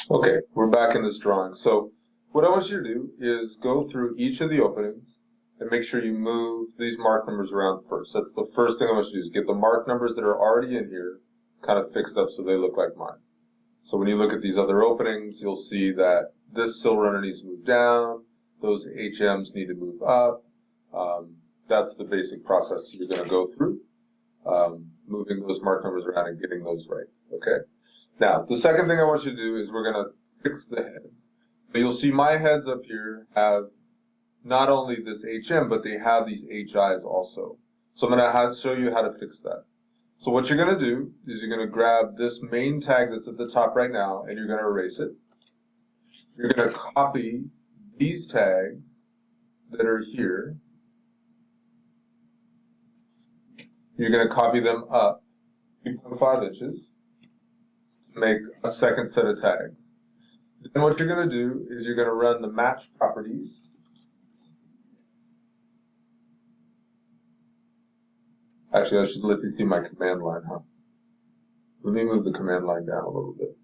Okay, we're back in this drawing. So what I want you to do is go through each of the openings and make sure you move these mark numbers around first. That's the first thing I want you to do is get the mark numbers that are already in here kind of fixed up so they look like mine. So when you look at these other openings, you'll see that this sill runner needs to move down, those HMs need to move up. That's the basic process you're going to go through, moving those mark numbers around and getting those right, okay? Now, the second thing I want you to do is we're going to fix the head. So you'll see my heads up here have not only this HM, but they have these HIs also. So I'm going to show you how to fix that. So what you're going to do is you're going to grab this main tag that's at the top right now, and you're going to erase it. You're going to copy these tags that are here. You're going to copy them up 2.5 inches to make a second set of tags. Then what you're going to do is you're going to run the match properties. Actually, I should let you see my command line, huh? Let me move the command line down a little bit.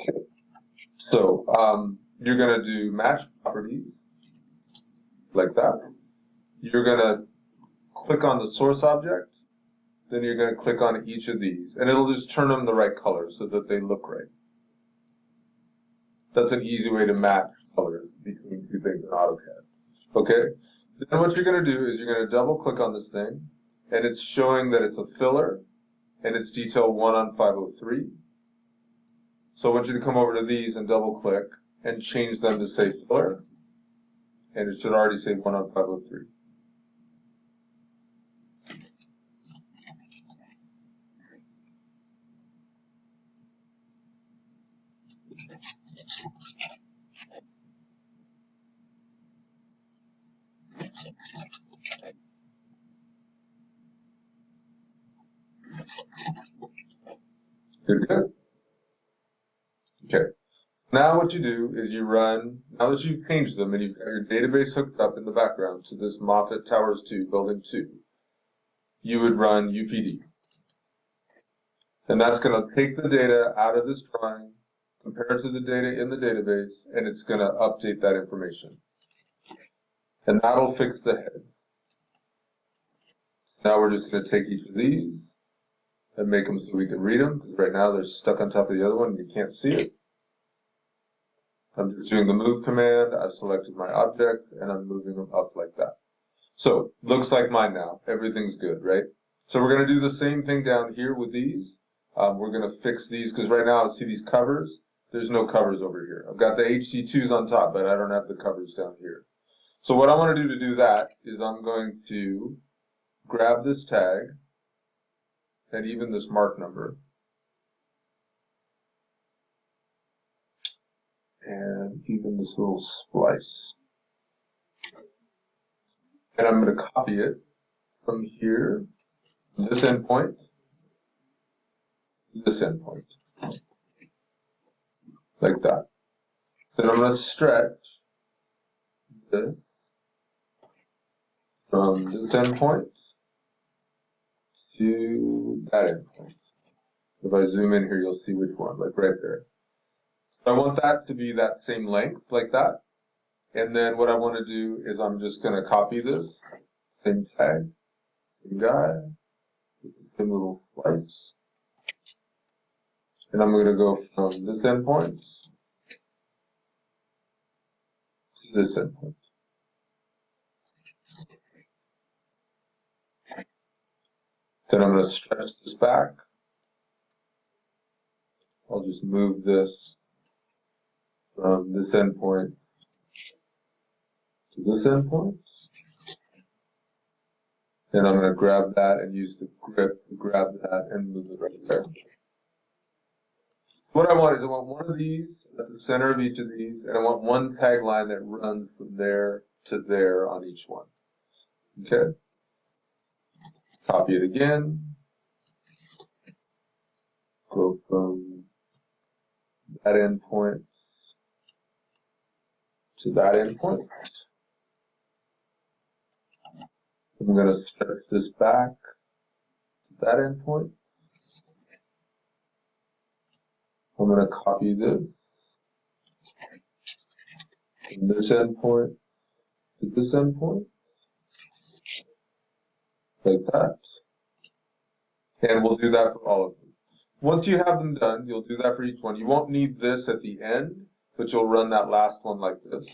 Okay. So you're going to do match properties like that. You're going to click on the source object. Then you're going to click on each of these, and it'll just turn them the right color so that they look right. That's an easy way to match colors between two things in AutoCAD. Okay? Then what you're going to do is you're going to double click on this thing, and it's showing that it's a filler, and it's detail 1 on 503. So I want you to come over to these and double click and change them to say filler, and it should already say 1 on 503. Good? Okay. Now what you do is you run, now that you've changed them and you've got your database hooked up in the background to this Moffett Towers 2, Building 2, you would run UPD. And that's going to take the data out of this drawing, compare it to the data in the database, and it's going to update that information. And that'll fix the head. Now we're just going to take each of these and make them so we can read them, because right now they're stuck on top of the other one and you can't see it. I'm just doing the move command, I've selected my object, and I'm moving them up like that. So, looks like mine now. Everything's good, right? So we're going to do the same thing down here with these. We're going to fix these, because right now, see these covers? There's no covers over here. I've got the HT2s on top, but I don't have the covers down here. So what I want to do that is I'm going to grab this tag, and even this mark number, and even this little splice. And I'm going to copy it from here, this endpoint, this endpoint, like that. Then I'm going to stretch this from this endpoint to that endpoint. If I zoom in here, you'll see which one, like right there. So I want that to be that same length, like that. And then what I want to do is I'm just going to copy this, same tag, same guy, same little lights. And I'm going to go from this endpoint to this endpoint. Then I'm going to stretch this back. I'll just move this from this endpoint to this endpoint. And I'm going to grab that and use the grip to grab that and move it right there. What I want is I want one of these at the center of each of these, and I want one tagline that runs from there to there on each one. Okay? Copy it again. Go from that endpoint to that endpoint. I'm going to stretch this back to that endpoint. I'm going to copy this from this endpoint to this endpoint, like that. And we'll do that for all of them. Once you have them done, you'll do that for each one. You won't need this at the end, but you'll run that last one like this.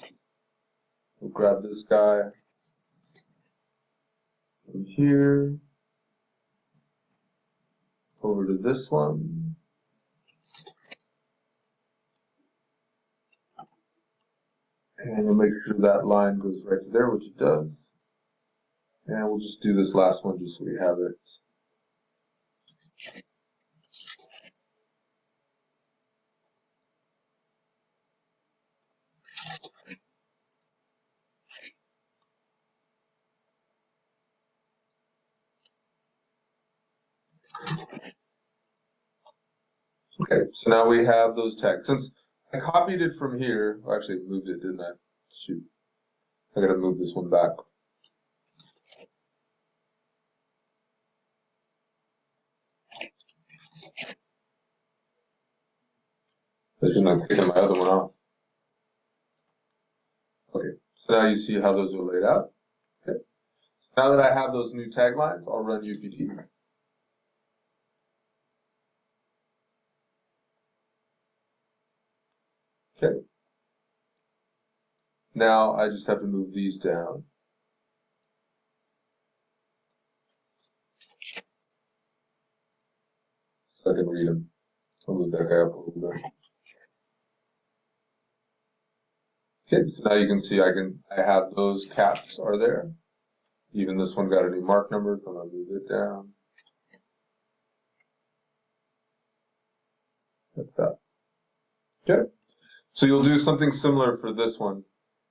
We'll grab this guy from here over to this one. And we'll make sure that line goes right to there, which it does. And we'll just do this last one just so we have it. Okay, so now we have those tags. Since I copied it from here, well, actually moved it, didn't I? Shoot. I gotta move this one back. I shouldn't have taken my other one off. Okay, so now you see how those are laid out. Okay. Now that I have those new taglines, I'll run UPT. Okay. Now I just have to move these down. So I can read them. I'll move that guy up a little bit. Okay, so now you can see I have those caps are there. Even this one got a new mark number, so I'm gonna move it down. Like that. Okay. So you'll do something similar for this one.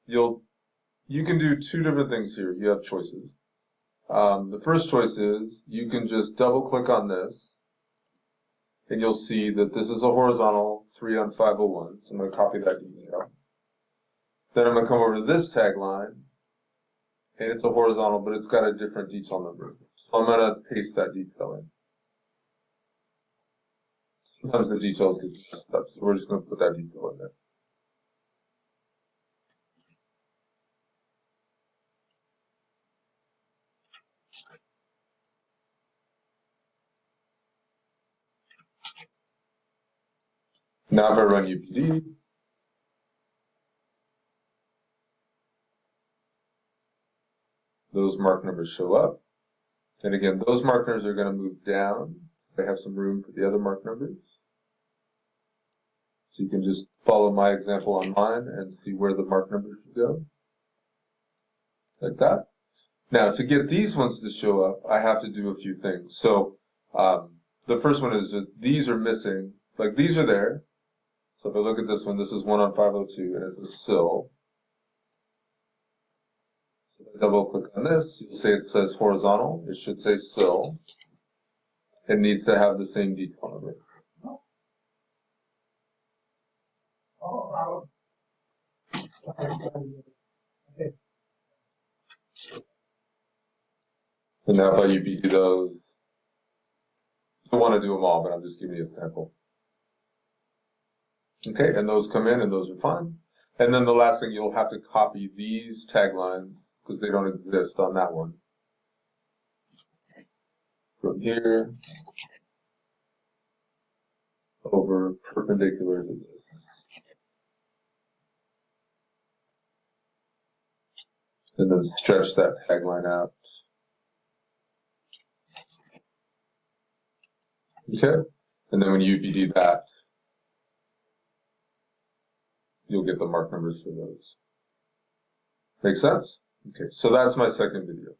You can do two different things here. You have choices. The first choice is you can just double click on this and you'll see that this is a horizontal 3 on 501. So I'm going to copy that detail. Then I'm going to come over to this tagline and it's a horizontal, but it's got a different detail number. So I'm going to paste that detail in. Sometimes the details get messed up, so we're just going to put that detail in there. Now if I run UPD, those mark numbers show up. And again, those markers are going to move down. They have some room for the other mark numbers. So you can just follow my example on mine and see where the mark numbers should go. Like that. Now, to get these ones to show up, I have to do a few things. So the first one is that these are missing. Like these are there. So if I look at this one, this is 1 on 502 and it's a sill. So if I double click on this, you'll see it says horizontal. It should say sill. It needs to have the same detail number. And now if I UPD those, I don't want to do them all, but I'm just giving you an example. Okay, and those come in and those are fine. And then the last thing, you'll have to copy these taglines because they don't exist on that one. From here over perpendicular to this. And then stretch that tagline out. Okay, and then when you UPD that, you'll get the mark numbers for those. Make sense? Okay, so that's my second video.